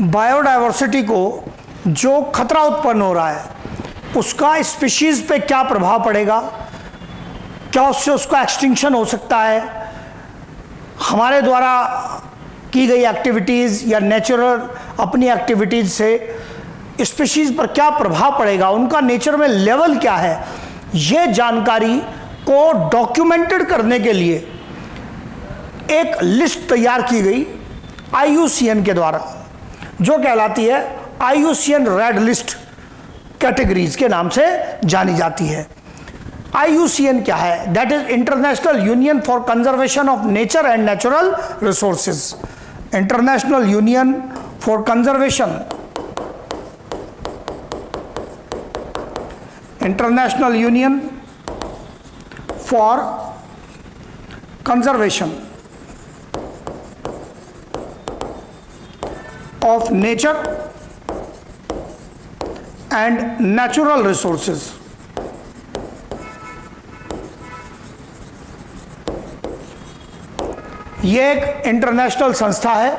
Biodiversity को जो खतरा उत्पन्न हो रहा है उसका स्पीशीज पे क्या प्रभाव पड़ेगा, क्या उससे उसका एक्सटिंक्शन हो सकता है, हमारे द्वारा की गई एक्टिविटीज़ या नेचुरल अपनी एक्टिविटीज़ से स्पीशीज पर क्या प्रभाव पड़ेगा, उनका नेचर में लेवल क्या है, ये जानकारी को डॉक्यूमेंटेड करने के लिए एक लिस्ट तैयार की गई IUCN के द्वारा, जो कहलाती है IUCN रेड लिस्ट कैटेगरीज के नाम से जानी जाती है। IUCN क्या है? That is international union for conservation of nature and natural resources. International union for conservation, international union for conservation of nature and natural resources। ये एक इंटरनेशनल संस्था है,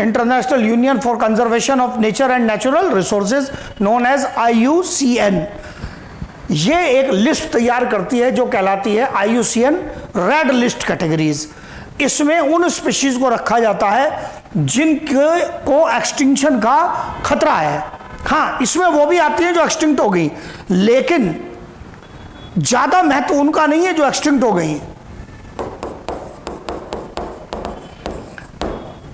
international union for conservation of nature and natural resources known as IUCN। ये एक list तैयार करती है जो कहलाती है IUCN रेड लिस्ट कैटेगरीज। इसमें उन स्पीशीज को रखा जाता है जिनके को एक्सटिंक्शन का खतरा है। हाँ, इसमें वो भी आती हैं जो एक्सटिंक्ट हो गई, लेकिन ज्यादा महत्व उनका नहीं है जो एक्सटिंक्ट हो गई।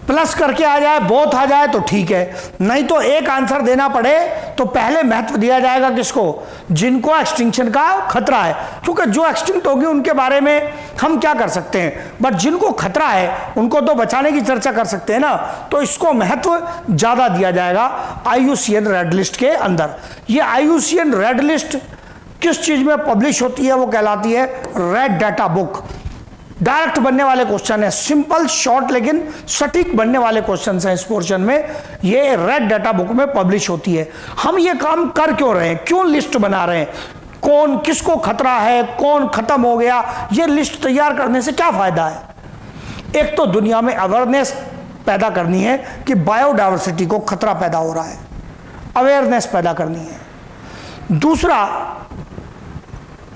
प्लस करके आ जाए, बोथ आ जाए तो ठीक है, नहीं तो एक आंसर देना पड़े तो पहले महत्व दिया जाएगा किसको? जिनको एक्सटिंक्शन का खतरा है, क्योंकि जो एक्सटिंक्ट होगी उनके बारे में हम क्या कर सकते हैं, बट जिनको खतरा है उनको तो बचाने की चर्चा कर सकते हैं ना, तो इसको महत्व ज्यादा दिया जाएगा IUCN रेड लिस्ट के अंदर। ये IUCN रेड लिस्ट किस चीज में पब्लिश होती है? वो कहलाती है रेड डाटा बुक। डायरेक्ट बनने वाले क्वेश्चन है, सिंपल शॉर्ट लेकिन सटीक बनने वाले क्वेश्चन हैं इस पोर्शन में। ये रेड डाटा बुक में पब्लिश होती है। हम ये काम कर क्यों रहे हैं, क्यों लिस्ट बना रहे हैं, कौन किसको खतरा है, कौन खत्म हो गया, ये लिस्ट तैयार करने से क्या फायदा है? एक तो दुनिया में अवेयरनेस पैदा करनी है कि बायोडायवर्सिटी को खतरा पैदा हो रहा है, अवेयरनेस पैदा करनी है। दूसरा,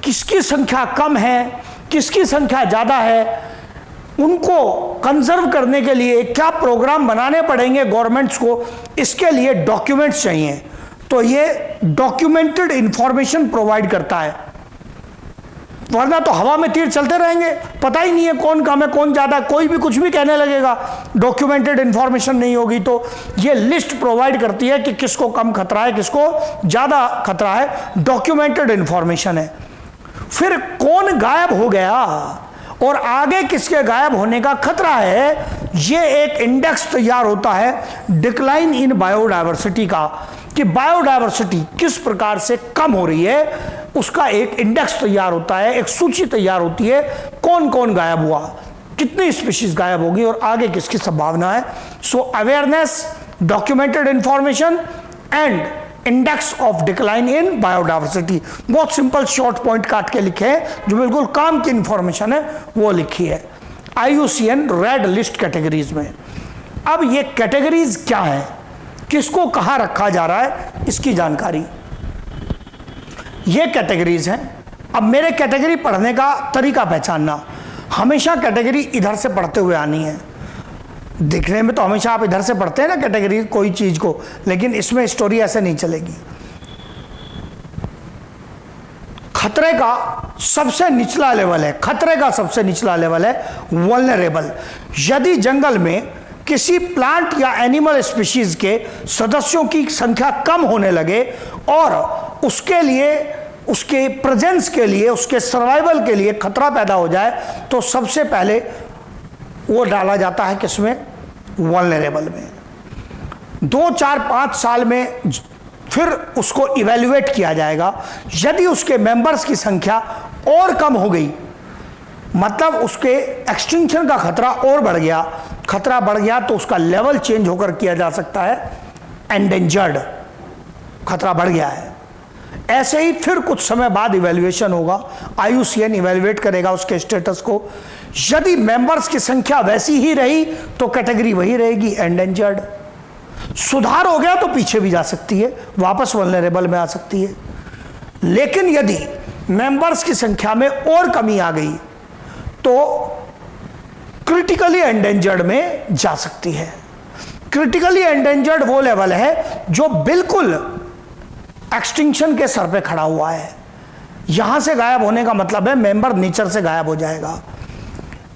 किसकी संख्या कम है, किसकी संख्या ज्यादा है, उनको कंजर्व करने के लिए क्या प्रोग्राम बनाने पड़ेंगे गवर्नमेंट्स को, इसके लिए डॉक्यूमेंट्स चाहिए। तो ये डॉक्यूमेंटेड इंफॉर्मेशन प्रोवाइड करता है, वरना तो हवा में तीर चलते रहेंगे, पता ही नहीं है कौन कम है कौन ज्यादा, कोई भी कुछ भी कहने लगेगा। डॉक्यूमेंटेड इंफॉर्मेशन नहीं होगी तो ये लिस्ट प्रोवाइड करती है कि किसको कम खतरा है, किसको ज्यादा खतरा है, डॉक्यूमेंटेड इंफॉर्मेशन है। फिर कौन गायब हो गया और आगे किसके गायब होने का खतरा है, ये एक इंडेक्स तैयार होता है डिक्लाइन इन बायोडायवर्सिटी का, कि बायोडायवर्सिटी किस प्रकार से कम हो रही है, उसका एक इंडेक्स तैयार होता है, एक सूची तैयार होती है, कौन कौन गायब हुआ, कितनी स्पीशीज गायब होगी और आगे किसकी संभावना है। So awareness, documented information and index of decline in biodiversity. बहुत सिंपल शॉर्ट पॉइंट काट के लिखे हैं, जो बिल्कुल काम की इंफॉर्मेशन है वो लिखी है IUCN रेड लिस्ट कैटेगरीज में। अब ये कैटेगरीज क्या है, किसको कहां रखा जा रहा है, इसकी जानकारी ये कैटेगरीज हैं। अब मेरे कैटेगरी पढ़ने का तरीका पहचानना, हमेशा कैटेगरी इधर से पढ़ते हुए आनी है। दिखने में तो हमेशा आप इधर से पढ़ते हैं ना कैटेगरी कोई चीज को, लेकिन इसमें स्टोरी ऐसे नहीं चलेगी। खतरे का सबसे निचला लेवल है, खतरे का सबसे निचला लेवल है वल्नरेबल। यदि जंगल में किसी प्लांट या एनिमल स्पीशीज के सदस्यों की संख्या कम होने लगे और उसके लिए, उसके प्रेजेंस के लिए, उसके सर्वाइवल के लिए खतरा पैदा हो जाए, तो सबसे पहले वो डाला जाता है किसमें? वल्नरेबल में। 2, 4, 5 साल में फिर उसको इवैल्यूएट किया जाएगा। यदि उसके मेंबर्स की संख्या और कम हो गई, मतलब उसके एक्सटिंक्शन का खतरा और बढ़ गया, खतरा बढ़ गया तो उसका लेवल चेंज होकर किया जा सकता है एंडेंजर्ड, खतरा बढ़ गया है। ऐसे ही फिर कुछ समय बाद इवैल्यूएशन होगा, IUCN इवैल्यूएट करेगा उसके स्टेटस को। यदि मेंबर्स की संख्या वैसी ही रही तो कैटेगरी वही रहेगी, एंडेंजर्ड। सुधार हो गया तो पीछे भी जा सकती है, वापस वल्नरेबल में आ सकती है। लेकिन यदि मेंबर्स की संख्या में और कमी आ गई तो क्रिटिकली एंडेंजर्ड में जा सकती है। क्रिटिकली एंडेंजर्ड वो लेवल है जो बिल्कुल एक्सटिंक्शन के सर पे खड़ा हुआ है। यहां से गायब होने का मतलब है मेंबर नेचर से गायब हो जाएगा।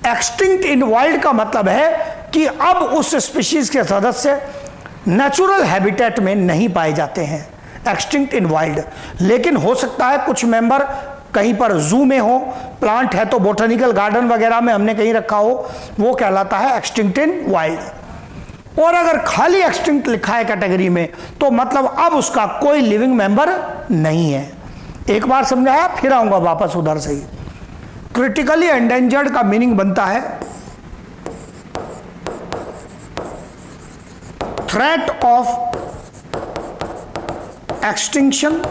एक्सटिंक्ट इन वाइल्ड का मतलब है कि अब उस स्पीशीज के सदस्य नेचुरल हैबिटेट में नहीं पाए जाते हैं, एक्सटिंक्ट इन वाइल्ड। लेकिन हो सकता है कुछ मेंबर कहीं पर जू में हो, प्लांट है तो बोटनिकल गार्डन वगैरह में हमने कहीं रखा हो, वो कहलाता है एक्सटिंक्ट इन वाइल्ड। और अगर खाली एक्सटिंक्ट लिखा है कैटेगरी में तो मतलब अब उसका कोई लिविंग मेंबर नहीं है। एक बार समझाया, फिर आऊंगा वापस उधर से ही। क्रिटिकली एंडेंजर्ड का मीनिंग बनता है threat of extinction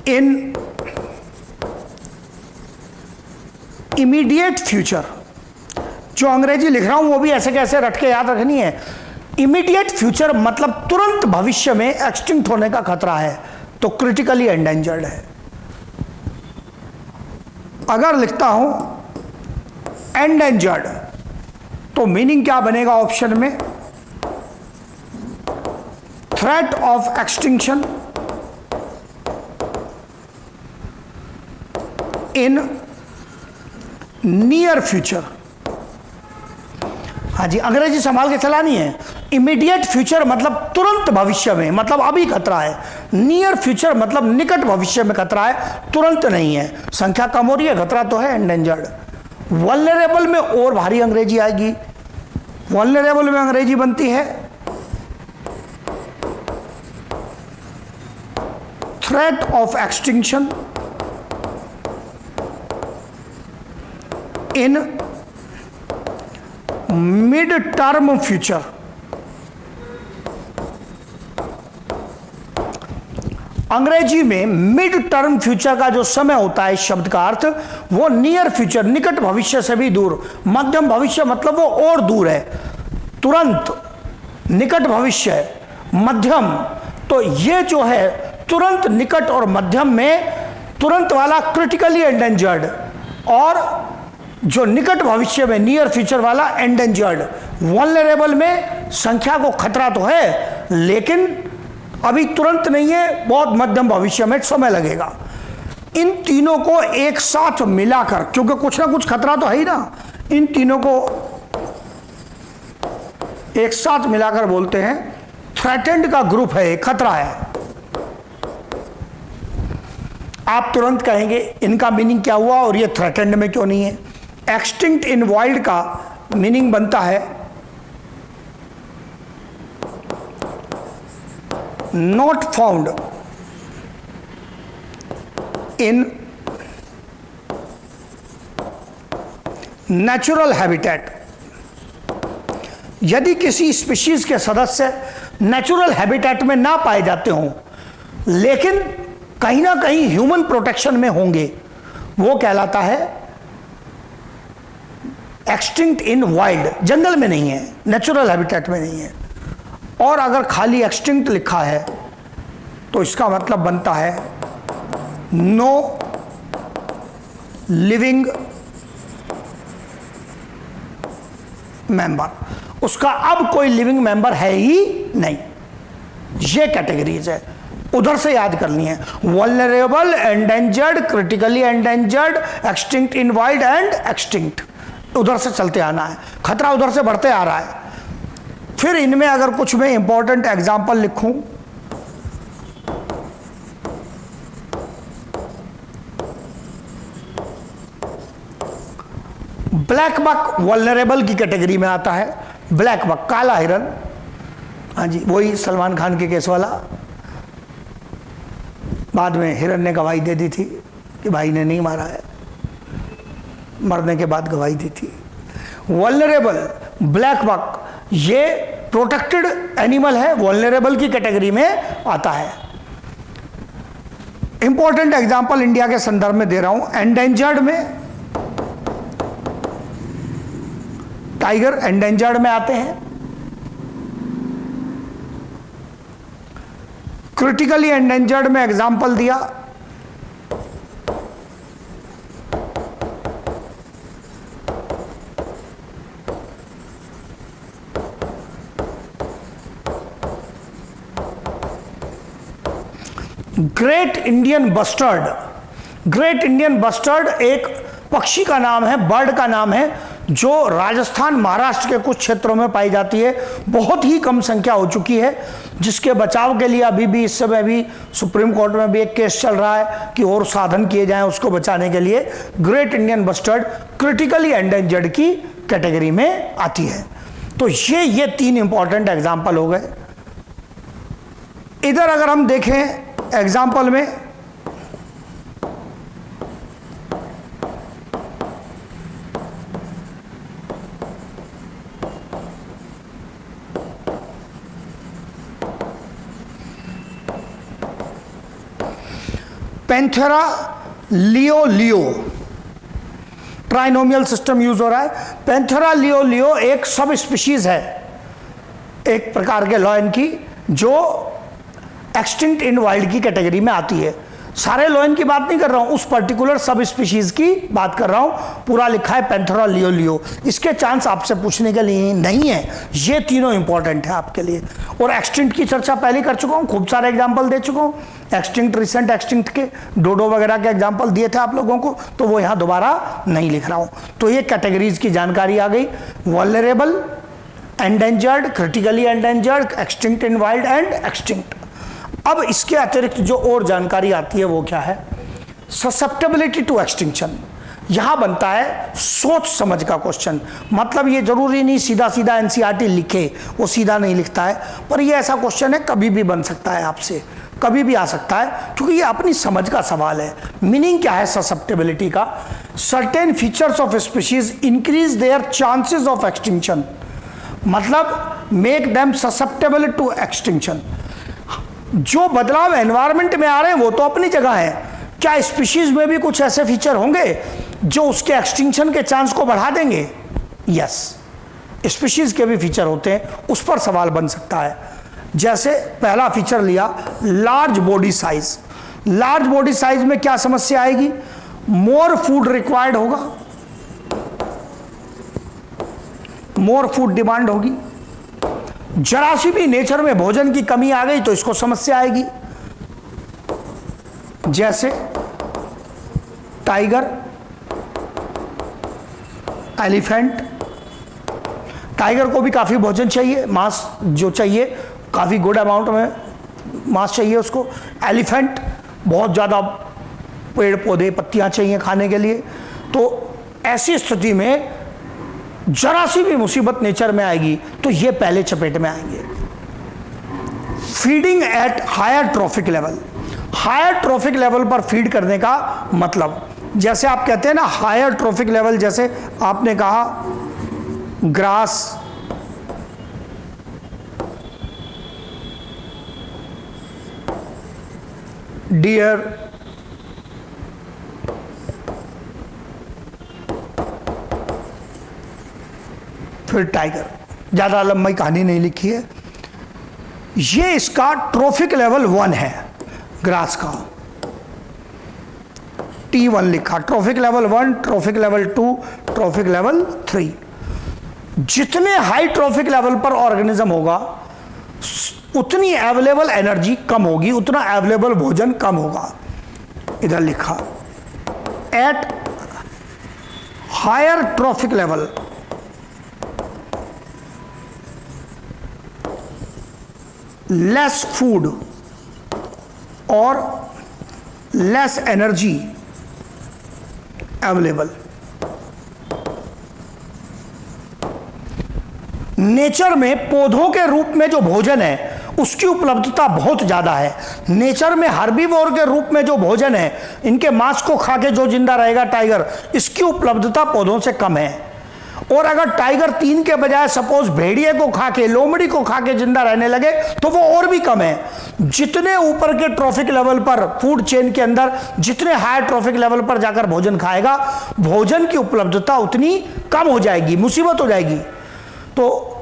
in immediate future. जो अंग्रेजी लिख रहा हूं वो भी ऐसे कैसे रट के याद रखनी है। इमीडिएट फ्यूचर मतलब तुरंत भविष्य में एक्सटिंक्ट होने का खतरा है तो क्रिटिकली एंडेंजर्ड है। अगर लिखता हूं एंडेंजर्ड तो मीनिंग क्या बनेगा ऑप्शन में? Threat of extinction in near future. हाँ जी, अंग्रेजी संभाल के चलानी है। इमीडिएट फ्यूचर मतलब तुरंत भविष्य में, मतलब अभी खतरा है। नियर फ्यूचर मतलब निकट भविष्य में खतरा है, तुरंत नहीं है। संख्या कम हो रही है, खतरा तो है एंडेंजर्ड। वल्नरेबल में और भारी अंग्रेजी आएगी। वल्नरेबल में अंग्रेजी बनती है threat of extinction in mid term future. अंग्रेजी में मिड टर्म फ्यूचर का जो समय होता है, इस शब्द का अर्थ वो नियर फ्यूचर, निकट भविष्य से भी दूर। मध्यम भविष्य मतलब वो और दूर है, तुरंत। निकट भविष्य है, मध्यम। तो ये जो है तुरंत, निकट और मध्यम में तुरंत वाला क्रिटिकली एंडेंजर्ड, और जो निकट भविष्य में नियर फ्यूचर वाला एंडेंजर्ड। वल्नरेबल में संख्या को खतरा तो है लेकिन अभी तुरंत नहीं है, बहुत मध्यम भविष्य में समय लगेगा। इन तीनों को एक साथ मिलाकर, क्योंकि कुछ ना कुछ खतरा तो है ही ना, इन तीनों को एक साथ मिलाकर बोलते हैं थ्रेटेंड का ग्रुप है, खतरा है। आप तुरंत कहेंगे इनका मीनिंग क्या हुआ और ये थ्रेटेंड में क्यों नहीं है? एक्सटिंक्ट इन वाइल्ड का मीनिंग बनता है not found in natural habitat. यदि किसी स्पीशीज के सदस्य नेचुरल हैबिटेट में ना पाए जाते हों लेकिन कहीं ना कहीं ह्यूमन प्रोटेक्शन में होंगे, वो कहलाता है एक्सटिंक्ट इन वाइल्ड। जंगल में नहीं है, नेचुरल हैबिटेट में नहीं है। और अगर खाली एक्सटिंक्ट लिखा है तो इसका मतलब बनता है नो लिविंग मेंबर। उसका अब कोई लिविंग मेंबर है ही नहीं। ये कैटेगरीज है, उधर से याद करनी है। Vulnerable, endangered, critically endangered, extinct in wild and extinct, उधर से चलते आना है। खतरा उधर से बढ़ते आ रहा है। फिर इनमें अगर कुछ मैं इंपॉर्टेंट एग्जाम्पल लिखूं, ब्लैक बक वल्नरेबल की कैटेगरी में आता है। ब्लैक बक, काला हिरन। हाँ जी, वही सलमान खान के केस वाला। बाद में हिरन ने गवाही दे दी थी कि भाई ने नहीं मारा है, मरने के बाद गवाही दी थी। वल्नरेबल, ब्लैक बक, ये प्रोटेक्टेड एनिमल है, वल्नरेबल की कैटेगरी में आता है। इंपॉर्टेंट एग्जांपल इंडिया के संदर्भ में दे रहा हूं। एंडेंजर्ड में टाइगर एंडेंजर्ड में आते हैं। क्रिटिकली एंडेंजर्ड में एग्जाम्पल दिया, great Indian bustard. Great Indian bustard एक पक्षी का नाम है, बर्ड का नाम है, जो राजस्थान महाराष्ट्र के कुछ क्षेत्रों में पाई जाती है। बहुत ही कम संख्या हो चुकी है, जिसके बचाव के लिए अभी भी इस समय भी सुप्रीम कोर्ट में भी एक केस चल रहा है कि और साधन किए जाएं उसको बचाने के लिए। Great Indian bustard critically endangered की कैटेगरी में आती है। तो ये 3 इंपॉर्टेंट एग्जाम्पल हो गए। इधर अगर हम देखें एग्जाम्पल में, Panthera leo trinomial system use हो रहा है। पैंथेरा लियो एक सब स्पीशीज है, एक प्रकार के लॉयन की, जो एक्सटिंक्ट इन वाइल्ड की कैटेगरी में आती है। सारे लॉयन की बात नहीं कर रहा हूं, उस पर्टिकुलर सब स्पीशीज की बात कर रहा हूं। पूरा लिखा है पैंथेरा लियो। इसके चांस आपसे पूछने के लिए नहीं है। ये तीनों इंपॉर्टेंट है आपके लिए। और एक्सटिंक्ट की चर्चा पहले कर चुका हूं, खूब सारे एग्जाम्पल दे चुका हूं। एक्सटिंक्ट, रिसेंट एक्सटिंक्ट के डोडो वगैरह के एग्जाम्पल दिए थे आप लोगों को, तो वो यहां दोबारा नहीं लिख रहा हूं। तो ये कैटेगरीज की जानकारी आ गई। Vulnerable, endangered, critically endangered, extinct in wild and extinct. अब इसके अतिरिक्त जो और जानकारी आती है वो क्या है? Susceptibility to extinction. यहां बनता है सोच समझ का क्वेश्चन। मतलब ये जरूरी नहीं सीधा सीधा एनसीईआरटी लिखे, वो सीधा नहीं लिखता है, पर ये ऐसा क्वेश्चन है कभी भी बन सकता है आपसे, कभी भी आ सकता है, क्योंकि ये अपनी समझ का सवाल है। मीनिंग क्या है ससेप्टेबिलिटी का? Certain features of species increase their chances of extinction, मतलब make them susceptible to extinction. जो बदलाव एनवायरनमेंट में आ रहे हैं वो तो अपनी जगह है, क्या स्पीशीज में भी कुछ ऐसे फीचर होंगे जो उसके एक्सटिंक्शन के चांस को बढ़ा देंगे? यस, स्पीशीज के भी फीचर होते हैं, उस पर सवाल बन सकता है। जैसे पहला फीचर लिया large body size. Large body size में क्या समस्या आएगी? मोर फूड रिक्वायर्ड होगा, मोर फूड डिमांड होगी। जरा सी भी नेचर में भोजन की कमी आ गई तो इसको समस्या आएगी। जैसे टाइगर, एलिफेंट। टाइगर को भी काफी भोजन चाहिए, मांस जो चाहिए, काफी गुड अमाउंट में मांस चाहिए उसको। एलिफेंट बहुत ज्यादा पेड़ पौधे पत्तियां चाहिए खाने के लिए। तो ऐसी स्थिति में जरा सी भी मुसीबत नेचर में आएगी तो ये पहले चपेट में आएंगे। Feeding at higher trophic level. Higher trophic level पर फीड करने का मतलब, जैसे आप कहते हैं ना हायर ट्रॉफिक लेवल, जैसे आपने कहा ग्रास, डियर, फिर टाइगर। ज्यादा लंबी कहानी नहीं लिखी है। ये इसका ट्रॉफिक लेवल 1 है, ग्रास का T1 लिखा। Trophic level 1, trophic level 2, trophic level 3। जितने हाई ट्रॉफिक लेवल पर ऑर्गेनिज्म होगा उतनी अवेलेबल एनर्जी कम होगी, उतना अवेलेबल भोजन कम होगा। इधर लिखा at higher trophic level less food और लेस एनर्जी अवेलेबल। नेचर में पौधों के रूप में जो भोजन है उसकी उपलब्धता बहुत ज्यादा है। नेचर में हर्बीवोर के रूप में जो भोजन है, इनके मांस को खा के जो जिंदा रहेगा टाइगर, इसकी उपलब्धता पौधों से कम है। और अगर टाइगर 3 के बजाय सपोज भेड़िए को खा के, लोमड़ी को खा के जिंदा रहने लगे तो वो और भी कम है। जितने ऊपर के ट्रॉफिक लेवल पर फूड चेन के अंदर, जितने हायर ट्रॉफिक लेवल पर जाकर भोजन खाएगा, भोजन की उपलब्धता उतनी कम हो जाएगी, मुसीबत हो जाएगी। तो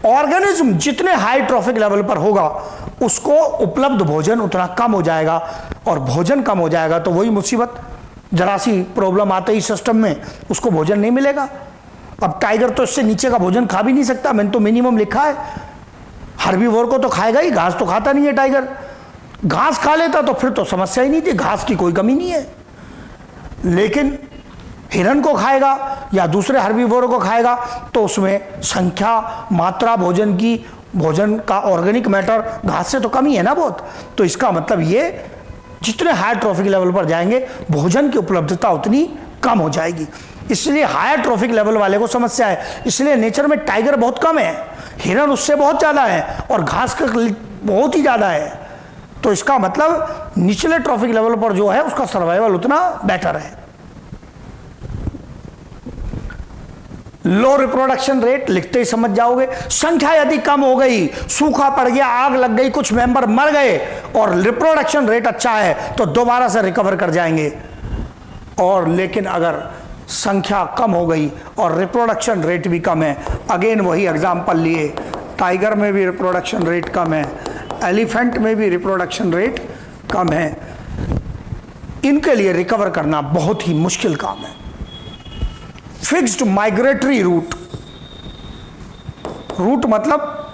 ऑर्गेनिज्म जितने हाई ट्रॉफिक लेवल पर होगा उसको उपलब्ध भोजन उतना कम हो जाएगा, और भोजन कम हो जाएगा तो वही मुसीबत, जरा सी प्रॉब्लम आते ही सिस्टम में उसको भोजन नहीं मिलेगा। अब टाइगर तो इससे नीचे का भोजन खा भी नहीं सकता, मैंने तो मिनिमम लिखा है। हर्बीवोर को तो खाएगा ही, घास तो खाता नहीं है टाइगर। घास खा लेता तो फिर तो समस्या ही नहीं थी, घास की कोई कमी नहीं है। लेकिन हिरन को खाएगा या दूसरे हर्बीवोर को खाएगा तो उसमें संख्या, मात्रा भोजन की, भोजन का ऑर्गेनिक मैटर घास से तो कमी है ना बहुत। तो इसका मतलब ये जितने हाई ट्रॉफिक लेवल पर जाएंगे भोजन की उपलब्धता उतनी कम हो जाएगी। इसलिए हायर ट्रॉफिक लेवल वाले को समस्या है। इसलिए नेचर में टाइगर बहुत कम है, हिरन उससे बहुत ज़्यादा है, और घास का बहुत ही ज़्यादा है। तो इसका मतलब निचले ट्रॉफिक लेवल पर जो है उसका सर्वाइवल उतना बेटर है। लो रिप्रोडक्शन रेट लिखते ही समझ जाओगे। संख्या यदि कम हो गई, सूखा पड़ गया, आग लग गई, कुछ मेंबर मर गए और रिप्रोडक्शन रेट अच्छा है तो दोबारा से रिकवर कर जाएंगे। और लेकिन अगर संख्या कम हो गई और रिप्रोडक्शन रेट भी कम है, अगेन वही एग्जांपल लिए, टाइगर में भी रिप्रोडक्शन रेट कम है, एलिफेंट में भी रिप्रोडक्शन रेट कम है, इनके लिए रिकवर करना बहुत ही मुश्किल काम है। फिक्स्ड माइग्रेटरी रूट, रूट मतलब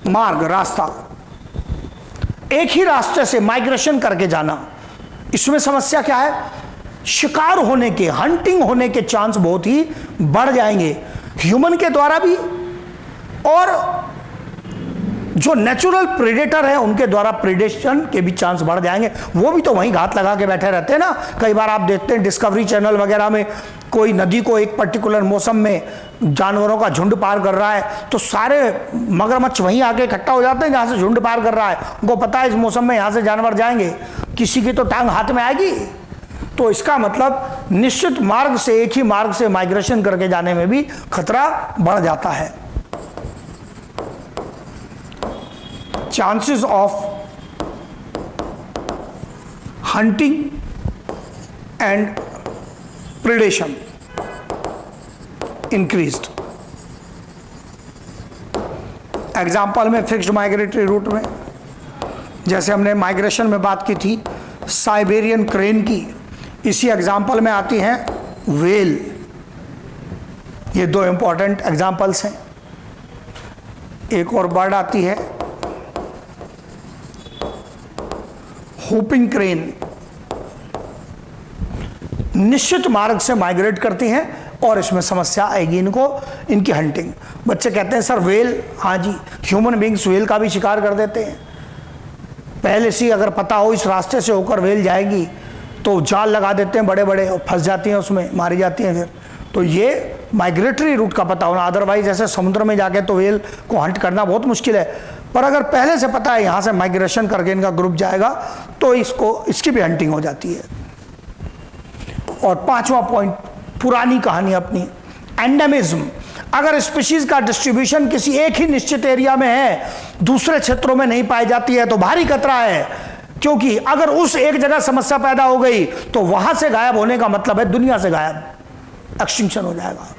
मार्ग, रास्ता, एक ही रास्ते से माइग्रेशन करके जाना। इसमें समस्या क्या है? शिकार होने के, हंटिंग होने के चांस बहुत ही बढ़ जाएंगे, ह्यूमन के द्वारा भी, और जो नेचुरल प्रेडेटर है उनके द्वारा प्रेडेशन के भी चांस बढ़ जाएंगे। वो भी तो वहीं घात लगा के बैठे रहते हैं ना। कई बार आप देखते हैं डिस्कवरी चैनल वगैरह में, कोई नदी को एक पर्टिकुलर मौसम में जानवरों का झुंड पार कर रहा है तो सारे मगरमच्छ वहीं आके इकट्ठा हो जाते हैं जहाँ से झुंड पार कर रहा है। उनको पता है इस मौसम में यहाँ से जानवर जाएंगे, किसी की तो टांग हाथ में आएगी। तो इसका मतलब निश्चित मार्ग से, एक ही मार्ग से माइग्रेशन करके जाने में भी खतरा बढ़ जाता है। Chances of hunting and predation increased. Example में फिक्स्ड माइग्रेटरी रूट में, जैसे हमने माइग्रेशन में बात की थी साइबेरियन क्रेन की, इसी एग्जाम्पल में आती हैं वेल। ये दो इंपॉर्टेंट एग्जाम्पल्स हैं। एक और बर्ड आती है होपिंग क्रेन, निश्चित मार्ग से माइग्रेट करती हैं और इसमें समस्या आएगी इनको, इनकी हंटिंग। बच्चे कहते हैं सर वेल, हाँ जी, ह्यूमन बींग्स वेल का भी शिकार कर देते हैं। पहले से अगर पता हो इस रास्ते से होकर वेल जाएगी तो जाल लगा देते हैं बड़े बड़े और फंस जाती हैं उसमें, मारी जाती हैं फिर। तो ये माइग्रेटरी रूट का पता होना, अदरवाइज ऐसे समुद्र में जाके तो वेल को हंट करना बहुत मुश्किल है। पर अगर पहले से पता है यहाँ से माइग्रेशन करके इनका ग्रुप जाएगा तो इसकी भी हंटिंग हो जाती है। और पांचवा पॉइंट, पुरानी कहानी अपनी, एंडेमिज्म। अगर स्पीशीज का डिस्ट्रीब्यूशन किसी एक ही निश्चित एरिया में है, दूसरे क्षेत्रों में नहीं पाई जाती है तो भारी खतरा है, क्योंकि अगर उस एक जगह समस्या पैदा हो गई तो वहां से गायब होने का मतलब है दुनिया से गायब, एक्सटिंक्शन हो जाएगा।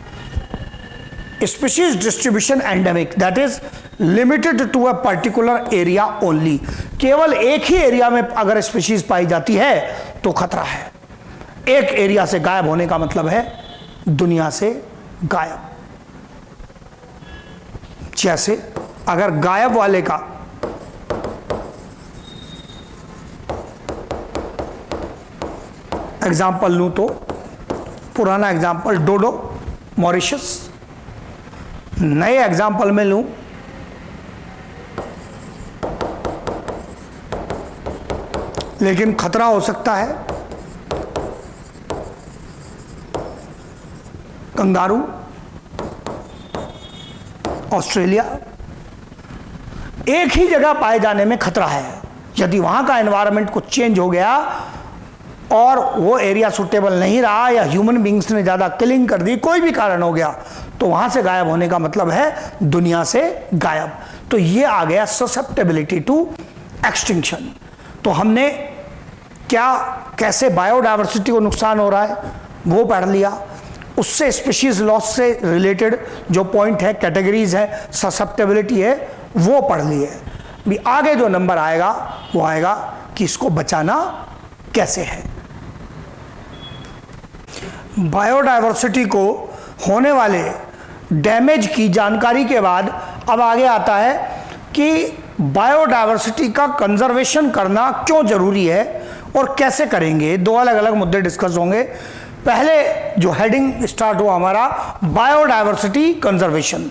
Species distribution endemic, that is limited to a particular area only. केवल एक ही एरिया में अगर स्पीशीज पाई जाती है तो खतरा है। एक एरिया से गायब होने का मतलब है दुनिया से गायब। जैसे अगर गायब वाले का एग्जाम्पल लूं तो पुराना एग्जाम्पल डोडो, मॉरिशस। नए एग्जाम्पल में लूं लेकिन खतरा हो सकता है कंगारू, ऑस्ट्रेलिया। एक ही जगह पाए जाने में खतरा है। यदि वहां का एनवायरनमेंट कुछ चेंज हो गया और वो एरिया सुटेबल नहीं रहा या ह्यूमन बींग्स ने ज़्यादा किलिंग कर दी, कोई भी कारण हो गया, तो वहां से गायब होने का मतलब है दुनिया से गायब। तो ये आ गया ससेप्टेबिलिटी टू एक्सटिंक्शन। तो हमने कैसे बायोडायवर्सिटी को नुकसान हो रहा है वो पढ़ लिया, उससे स्पीशीज लॉस से रिलेटेड जो पॉइंट है, कैटेगरीज है, ससेप्टेबिलिटी है, वो पढ़ लिए। भी आगे जो नंबर आएगा वो आएगा कि इसको बचाना कैसे है। बायोडायवर्सिटी को होने वाले डैमेज की जानकारी के बाद अब आगे आता है कि बायोडायवर्सिटी का कंजर्वेशन करना क्यों जरूरी है और कैसे करेंगे। दो अलग अलग मुद्दे डिस्कस होंगे। पहले जो हेडिंग स्टार्ट हुआ हमारा, बायोडायवर्सिटी कंजर्वेशन,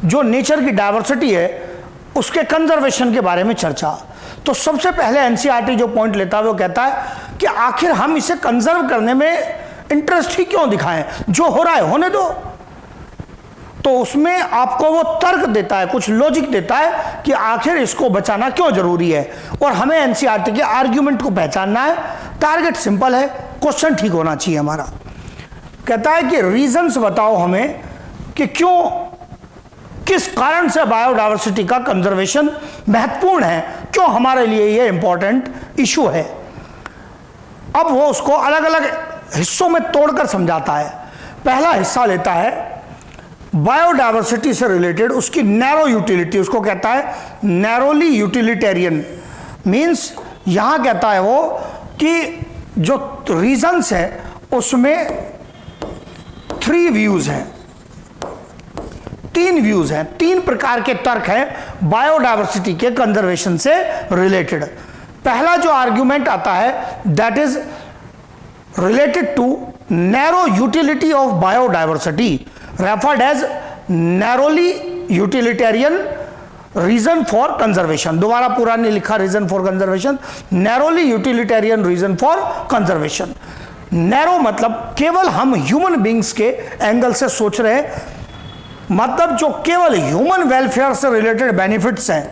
जो नेचर की डायवर्सिटी है उसके कंजर्वेशन के बारे में चर्चा। तो सबसे पहले एनसीईआरटी जो पॉइंट लेता है वो कहता है कि आखिर हम इसे कंजर्व करने में इंटरेस्ट ही क्यों दिखाएं, जो हो रहा है होने दो। तो उसमें आपको वो तर्क देता है, कुछ लॉजिक देता है कि आखिर इसको बचाना क्यों जरूरी है, और हमें एनसीईआरटी के आर्ग्यूमेंट को पहचानना है। टारगेट सिंपल है, क्वेश्चन ठीक होना चाहिए हमारा। कहता है कि रीजंस बताओ हमें कि क्यों, किस कारण से बायोडायवर्सिटी का कंजर्वेशन महत्वपूर्ण है, क्यों हमारे लिए ये इंपॉर्टेंट इशू है। अब वो उसको अलग अलग हिस्सों में तोड़कर समझाता है। पहला हिस्सा लेता है बायोडायवर्सिटी से रिलेटेड उसकी नैरो यूटिलिटी, उसको कहता है नैरोली यूटिलिटेरियन। मींस यहां कहता है वो कि जो रीजंस है उसमें 3 व्यूज हैं, 3 व्यूज हैं, 3 प्रकार के तर्क हैं बायोडायवर्सिटी के कंजर्वेशन से रिलेटेड। पहला जो आर्ग्यूमेंट आता है that is related to narrow utility of biodiversity, referred as narrowly utilitarian reason for conservation। दोबारा पूरा नहीं लिखा reason for conservation, narrowly utilitarian reason for conservation। Narrow मतलब केवल हम ह्यूमन बींग्स के एंगल से सोच रहे हैं, मतलब जो केवल ह्यूमन वेलफेयर से रिलेटेड बेनिफिट्स हैं,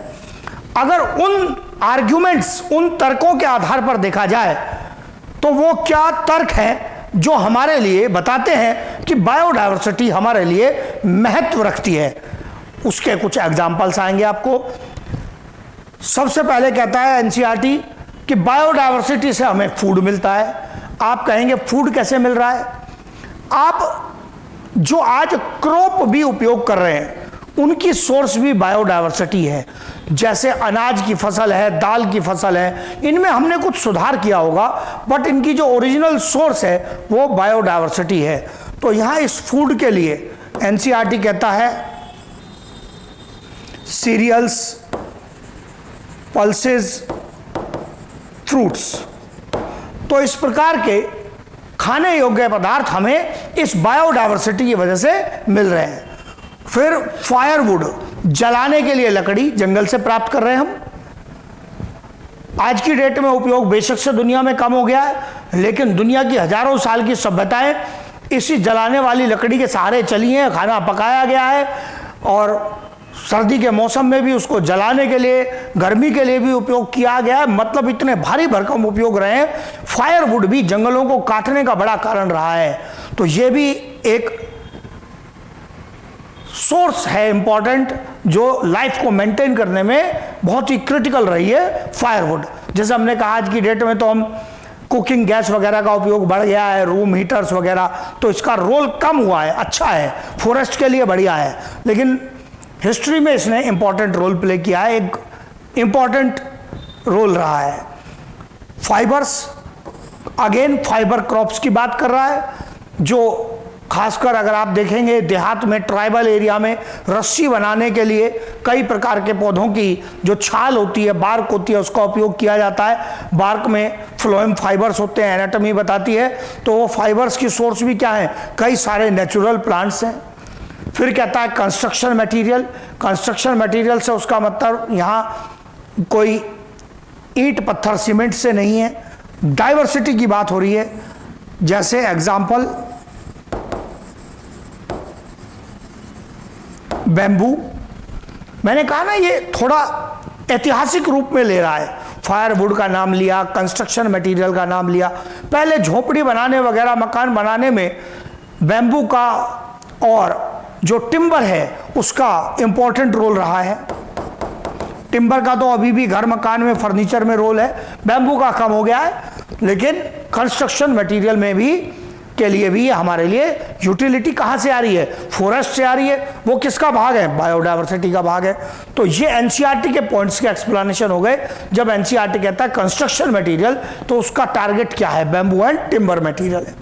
अगर उन आर्ग्यूमेंट्स, उन तर्कों के आधार पर देखा जाए तो वो क्या तर्क है जो हमारे लिए बताते हैं कि बायोडायवर्सिटी हमारे लिए महत्व रखती है। उसके कुछ एग्जाम्पल्स आएंगे आपको। सबसे पहले कहता है एनसीईआरटी कि बायोडायवर्सिटी से हमें फूड मिलता है। आप कहेंगे फूड कैसे मिल रहा है? आप जो आज क्रॉप भी उपयोग कर रहे हैं उनकी सोर्स भी बायोडायवर्सिटी है। जैसे अनाज की फसल है, दाल की फसल है, इनमें हमने कुछ सुधार किया होगा, बट इनकी जो ओरिजिनल सोर्स है वो बायोडायवर्सिटी है। तो यहां इस फूड के लिए एनसीईआरटी कहता है सीरियल्स, पल्सेस, फ्रूट्स। तो इस प्रकार के खाने योग्य पदार्थ हमें इस बायोडायवर्सिटी की वजह से मिल रहे हैं। फिर फायरवुड, जलाने के लिए लकड़ी जंगल से प्राप्त कर रहे हैं हम। आज की डेट में उपयोग बेशक से दुनिया में कम हो गया है, लेकिन दुनिया की हजारों साल की सभ्यताएं इसी जलाने वाली लकड़ी के सहारे चली हैं। खाना पकाया गया है और सर्दी के मौसम में भी उसको जलाने के लिए, गर्मी के लिए भी उपयोग किया गया है। मतलब इतने भारी भरकम उपयोग रहे हैं। फायरवुड भी जंगलों को काटने का बड़ा कारण रहा है। तो ये भी एक सोर्स है इंपॉर्टेंट, जो लाइफ को मेंटेन करने में बहुत ही क्रिटिकल रही है फायरवुड। जैसे हमने कहा आज की डेट में तो हम कुकिंग गैस वगैरह का उपयोग बढ़ गया है, रूम हीटर्स वगैरह, तो इसका रोल कम हुआ है, अच्छा है, फॉरेस्ट के लिए बढ़िया है, लेकिन हिस्ट्री में इसने इंपॉर्टेंट रोल प्ले किया है, एक इंपॉर्टेंट रोल रहा है। फाइबर्स, अगेन फाइबर क्रॉप्स की बात कर रहा है, जो खासकर अगर आप देखेंगे देहात में, ट्राइबल एरिया में रस्सी बनाने के लिए कई प्रकार के पौधों की जो छाल होती है, बार्क होती है, उसका उपयोग किया जाता है। बार्क में फ्लोएम फाइबर्स होते हैं, एनाटॉमी बताती है। तो वो फाइबर्स की सोर्स भी क्या है? कई सारे नेचुरल प्लांट्स हैं। फिर कहता है कंस्ट्रक्शन मटेरियल। कंस्ट्रक्शन मटेरियल से उसका मतलब यहाँ कोई ईंट पत्थर सीमेंट से नहीं है, डाइवर्सिटी की बात हो रही है। जैसे एग्जाम्पल बैम्बू, मैंने कहा ना ये थोड़ा ऐतिहासिक रूप में ले रहा है। फायरवुड का नाम लिया, कंस्ट्रक्शन मटेरियल का नाम लिया। पहले झोपड़ी बनाने वगैरह, मकान बनाने में बैम्बू का और जो टिम्बर है उसका इंपॉर्टेंट रोल रहा है। टिम्बर का तो अभी भी घर मकान में, फर्नीचर में रोल है, बैम्बू का कम हो गया है, लेकिन कंस्ट्रक्शन मटेरियल में भी के लिए भी हमारे लिए यूटिलिटी कहाँ से आ रही है? फॉरेस्ट से आ रही है। वो किसका भाग है? बायोडायवर्सिटी का भाग है। तो ये एनसीईआरटी के पॉइंट्स के एक्सप्लेनेशन हो गए। जब एनसीईआरटी कहता है कंस्ट्रक्शन मटेरियल, तो उसका टारगेट क्या है? बैम्बू एंड टिम्बर मटेरियल है।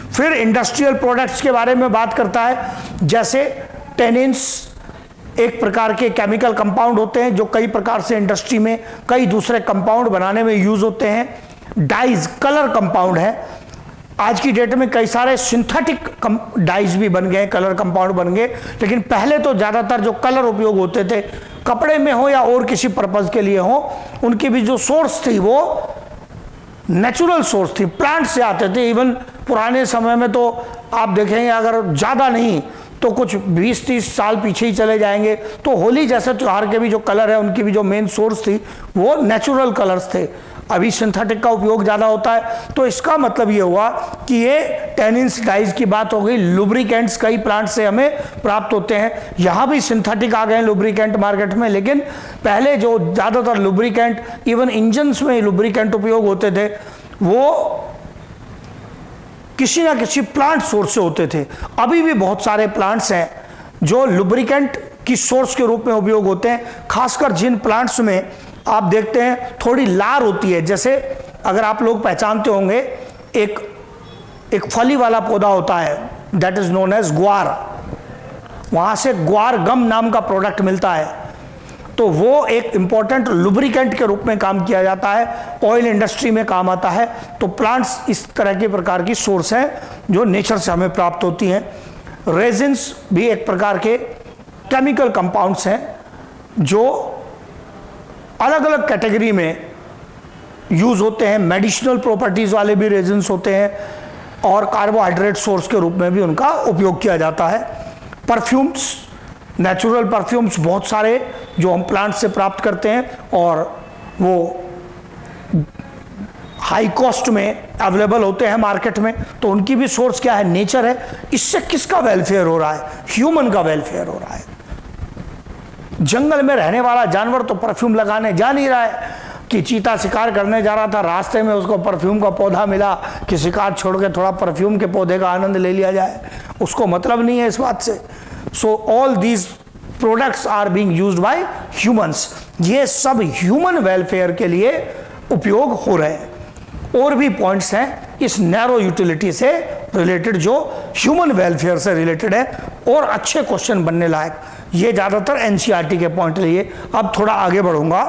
फिर इंडस्ट्रियल प्रोडक्ट्स के बारे में बात करता है, जैसे टेनिन्स एक प्रकार के केमिकल कंपाउंड होते हैं जो कई प्रकार से इंडस्ट्री में कई दूसरे कंपाउंड बनाने में यूज होते हैं। डाइज कलर कंपाउंड है। आज की डेट में कई सारे सिंथेटिक डाइज भी बन गए, कलर कंपाउंड बन गए, लेकिन पहले तो ज़्यादातर जो कलर उपयोग होते थे, कपड़े में हो या और किसी पर्पज़ के लिए हो, उनकी भी जो सोर्स थी वो नेचुरल सोर्स थी, प्लांट से आते थे। इवन पुराने समय में तो आप देखेंगे, अगर ज़्यादा नहीं तो कुछ 20-30 साल पीछे ही चले जाएंगे, तो होली जैसे त्योहार के भी जो कलर है, उनकी भी जो मेन सोर्स थी वो नेचुरल कलर्स थे। अभी सिंथेटिक का उपयोग ज़्यादा होता है। तो इसका मतलब ये हुआ कि ये टेनिन्स डाइज की बात हो गई। लुब्रिकेंट्स कई प्लांट से हमें प्राप्त होते हैं। यहाँ भी सिंथेटिक आ गए हैं लुब्रिकेंट मार्केट में, लेकिन पहले जो ज़्यादातर लुब्रिकेंट, इवन इंजन्स में लुब्रिकेंट उपयोग होते थे, वो किसी ना किसी प्लांट सोर्स से होते थे। अभी भी बहुत सारे प्लांट्स हैं जो लुब्रिकेंट की सोर्स के रूप में उपयोग होते हैं। खासकर जिन प्लांट्स में आप देखते हैं थोड़ी लार होती है, जैसे अगर आप लोग पहचानते होंगे, एक फली वाला पौधा होता है, दैट इज नोन एज ग्वार। वहां से ग्वार गम नाम का प्रोडक्ट मिलता है। तो वो एक इंपॉर्टेंट लुब्रिकेंट के रूप में काम किया जाता है, ऑयल इंडस्ट्री में काम आता है। तो प्लांट्स इस तरह के प्रकार की सोर्स हैं जो नेचर से हमें प्राप्त होती हैं। रेजिन्स भी एक प्रकार के केमिकल कंपाउंड्स हैं जो अलग अलग कैटेगरी में यूज होते हैं। मेडिसिनल प्रॉपर्टीज वाले भी रेजिन्स होते हैं और कार्बोहाइड्रेट सोर्स के रूप में भी उनका उपयोग किया जाता है। परफ्यूम्स, नेचुरल परफ्यूम्स बहुत सारे जो हम प्लांट से प्राप्त करते हैं और वो हाई कॉस्ट में अवेलेबल होते हैं मार्केट में, तो उनकी भी सोर्स क्या है? नेचर है। इससे किसका वेलफेयर हो रहा है? ह्यूमन का वेलफेयर हो रहा है। जंगल में रहने वाला जानवर तो परफ्यूम लगाने जा नहीं रहा है कि चीता शिकार करने जा रहा था, रास्ते में उसको परफ्यूम का पौधा मिला कि शिकार छोड़ के थोड़ा परफ्यूम के पौधे का आनंद ले लिया जाए, उसको मतलब नहीं है इस बात से। So all these products are being used by humans. ये सब ह्यूमन वेलफेयर के लिए उपयोग हो रहे हैं। और भी पॉइंट्स हैं इस नैरो यूटिलिटी से रिलेटेड जो ह्यूमन वेलफेयर से रिलेटेड है और अच्छे क्वेश्चन बनने लायक। ये ज्यादातर एनसीईआरटी के पॉइंट लिए। अब थोड़ा आगे बढ़ूंगा।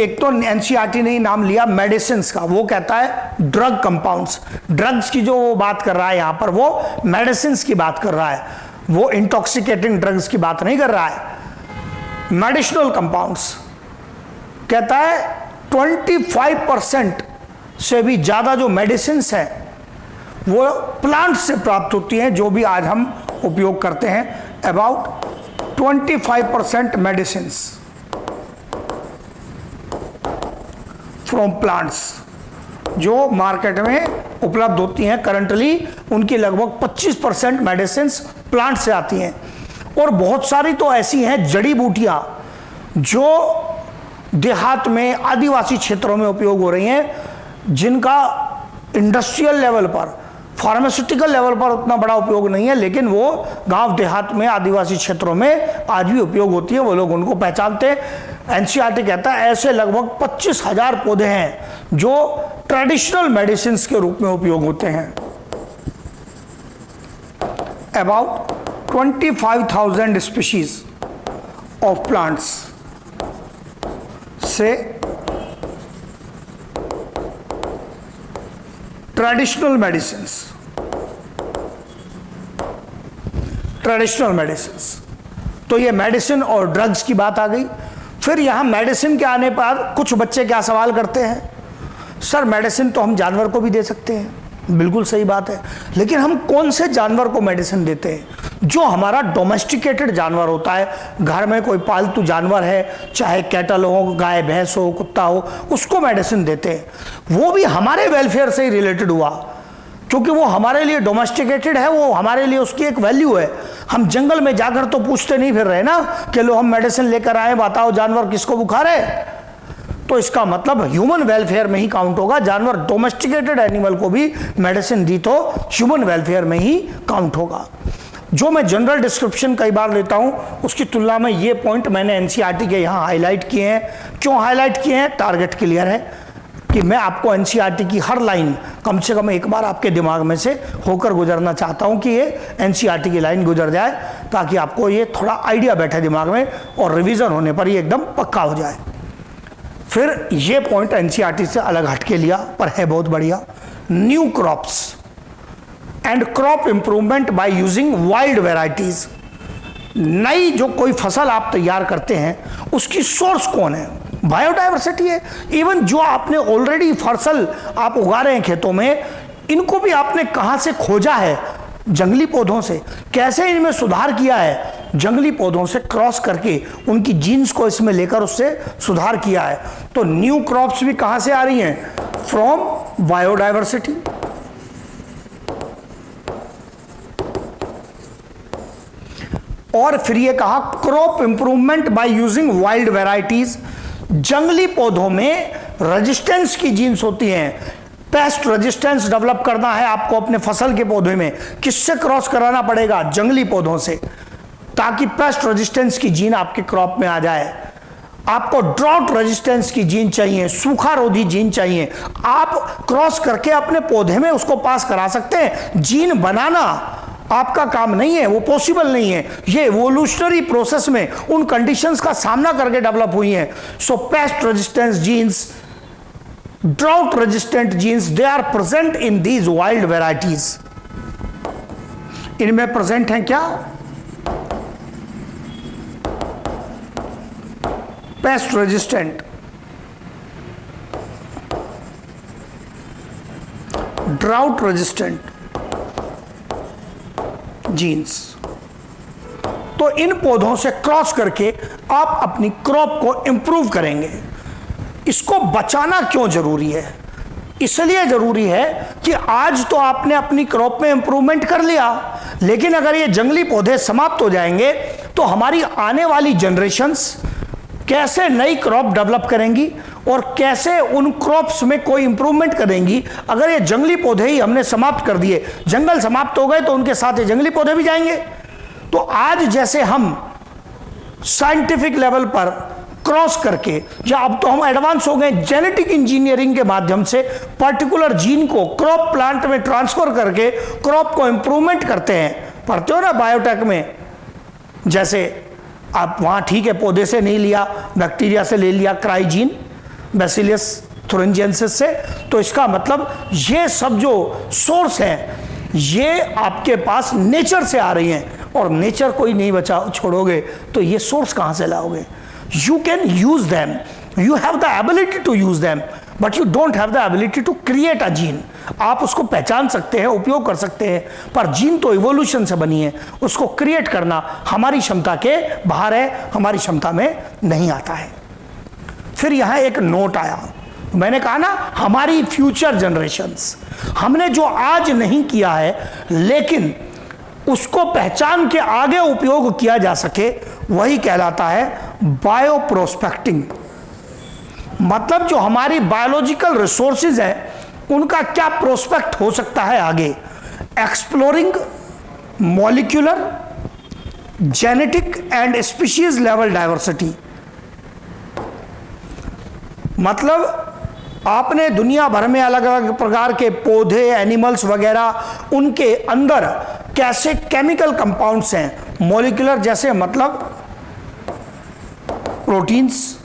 एक तो एनसीईआरटी ने नाम लिया मेडिसिन का, वो कहता है ड्रग कंपाउंड्स। ड्रग्स की जो वो बात कर रहा है यहां पर, वो मेडिसिन की बात कर रहा है, वो इंटॉक्सिकेटिंग ड्रग्स की बात नहीं कर रहा है। मेडिसिनल कंपाउंड्स कहता है 25% से भी ज्यादा जो मेडिसिन हैं वो प्लांट से प्राप्त होती हैं, जो भी आज हम उपयोग करते हैं। अबाउट 25% मेडिसिन फ्रॉम प्लांट्स जो मार्केट में उपलब्ध होती हैं करंटली, उनकी लगभग 25% मेडिसिन प्लांट से आती हैं। और बहुत सारी तो ऐसी हैं जड़ी बूटियां जो देहात में, आदिवासी क्षेत्रों में उपयोग हो रही हैं, जिनका इंडस्ट्रियल लेवल पर, फार्मास्यूटिकल लेवल पर उतना बड़ा उपयोग नहीं है, लेकिन वो गांव देहात में, आदिवासी क्षेत्रों में आज भी उपयोग होती है। वो लोग उनको पहचानते हैं। एनसीईआरटी कहता है ऐसे लगभग 25,000 पौधे हैं जो ट्रेडिशनल मेडिसिन के रूप में उपयोग होते हैं। अबाउट 25,000 स्पीशीज ऑफ प्लांट्स से ट्रेडिशनल मेडिसिन। तो ये मेडिसिन और ड्रग्स की बात आ गई। फिर यहां मेडिसिन के आने पर कुछ बच्चे क्या सवाल करते हैं, सर मेडिसिन तो हम जानवर को भी दे सकते हैं। बिल्कुल सही बात है, लेकिन हम कौन से जानवर को मेडिसिन देते हैं? जो हमारा डोमेस्टिकेटेड जानवर होता है, घर में कोई पालतू जानवर है, चाहे कैटल हो, गाय भैंस हो, कुत्ता हो, उसको मेडिसिन देते हैं। वो भी हमारे वेलफेयर से ही रिलेटेड हुआ, क्योंकि वो हमारे लिए डोमेस्टिकेटेड है, वो हमारे लिए उसकी एक वैल्यू है। हम जंगल में जाकर तो पूछते नहीं फिर रहे ना कि लो हम मेडिसिन लेकर आए, बताओ जानवर किसको बुखार है। तो इसका मतलब ह्यूमन वेलफेयर में ही काउंट होगा। जानवर डोमेस्टिकेटेड एनिमल को भी मेडिसिन दी तो ह्यूमन वेलफेयर में ही काउंट होगा। जो मैं जनरल डिस्क्रिप्शन कई बार लेता हूं, उसकी तुलना में ये पॉइंट मैंने एनसीईआरटी के यहां हाईलाइट किए हैं। क्यों हाईलाइट किए हैं? टारगेट क्लियर है कि मैं आपको एनसीईआरटी की हर लाइन कम से कम एक बार आपके दिमाग में से होकर गुजरना चाहता हूं कि ये एनसीईआरटी की लाइन गुजर जाए, ताकि आपको ये थोड़ा आइडिया बैठे दिमाग में और रिवीजन होने पर ये एकदम पक्का हो जाए। फिर ये पॉइंट एनसीईआरटी से अलग हटके लिया, पर है बहुत बढ़िया। New crops and crop improvement by using wild varieties. नई जो कोई फसल आप तैयार करते हैं उसकी सोर्स कौन है? बायोडाइवर्सिटी है। इवन जो आपने ऑलरेडी फसल आप उगा रहे हैं खेतों में, इनको भी आपने कहां से खोजा है? जंगली पौधों से। कैसे इनमें सुधार किया है? जंगली पौधों से क्रॉस करके उनकी जीन्स को इसमें लेकर उससे सुधार किया है। तो न्यू क्रॉप्स भी कहां से आ रही हैं? From biodiversity. और फिर ये कहा crop improvement by using wild varieties. जंगली पौधों में रेजिस्टेंस की जीन्स होती हैं। पेस्ट रेजिस्टेंस डेवलप करना है आपको अपने फसल के पौधे में, किससे क्रॉस कराना पड़ेगा? जंगली पौधों से, ताकि पेस्ट रेजिस्टेंस की जीन आपके क्रॉप में आ जाए। आपको ड्राउट रेजिस्टेंस की जीन चाहिए, सूखा रोधी जीन चाहिए। आप क्रॉस करके अपने पौधे में उसको पास करा सकते हैं। जीन बनाना आपका काम नहीं है, वो पॉसिबल नहीं है। ये इवोल्यूशनरी प्रोसेस में उन कंडीशंस का सामना करके डेवलप हुई हैं। So pest resistance genes, drought resistant genes, they are present in these wild varieties. इनमें प्रेजेंट हैं क्या? Pest resistant, drought resistant genes. तो इन पौधों से क्रॉस करके आप अपनी क्रॉप को इंप्रूव करेंगे। इसको बचाना क्यों जरूरी है? इसलिए जरूरी है कि आज तो आपने अपनी क्रॉप में इंप्रूवमेंट कर लिया, लेकिन अगर ये जंगली पौधे समाप्त हो जाएंगे तो हमारी आने वाली जनरेशन्स कैसे नई क्रॉप डेवलप करेंगी और कैसे उन क्रॉप्स में कोई इंप्रूवमेंट करेंगी? अगर ये जंगली पौधे ही हमने समाप्त कर दिए, जंगल समाप्त हो गए, तो उनके साथ ये जंगली पौधे भी जाएंगे। तो आज जैसे हम साइंटिफिक लेवल पर क्रॉस करके, या अब तो हम एडवांस हो गए, जेनेटिक इंजीनियरिंग के माध्यम से पर्टिकुलर जीन को क्रॉप प्लांट में ट्रांसफर करके क्रॉप को इंप्रूवमेंट करते हैं। पढ़ते हो ना बायोटेक में, जैसे आप वहाँ ठीक है पौधे से नहीं लिया, बैक्टीरिया से ले लिया क्राइजीन, बैसिलियस थुरिंजिएंसिस से, तो इसका मतलब ये सब जो सोर्स हैं ये आपके पास नेचर से आ रही हैं, और नेचर को ही नहीं बचा छोड़ोगे तो ये सोर्स कहाँ से लाओगे? You can use them, you have the ability to use them, but you don't have the ability to create a gene. आप उसको पहचान सकते हैं, उपयोग कर सकते हैं, पर जीन तो इवोल्यूशन से बनी है, उसको क्रिएट करना हमारी क्षमता के बाहर है, हमारी क्षमता में नहीं आता है। फिर यहां एक नोट आया, मैंने कहा ना हमारी फ्यूचर जनरेशन्स, हमने जो आज नहीं किया है लेकिन उसको पहचान के आगे उपयोग किया जा सके, वही कहलाता है बायो प्रोस्पेक्टिंग। मतलब जो हमारी बायोलॉजिकल रिसोर्सेज हैं उनका क्या प्रोस्पेक्ट हो सकता है आगे। Exploring molecular, genetic and species level diversity. मतलब आपने दुनिया भर में अलग अलग प्रकार के पौधे, एनिमल्स वगैरह, उनके अंदर कैसे केमिकल कंपाउंड्स हैं, मॉलिक्यूलर जैसे मतलब प्रोटीन्स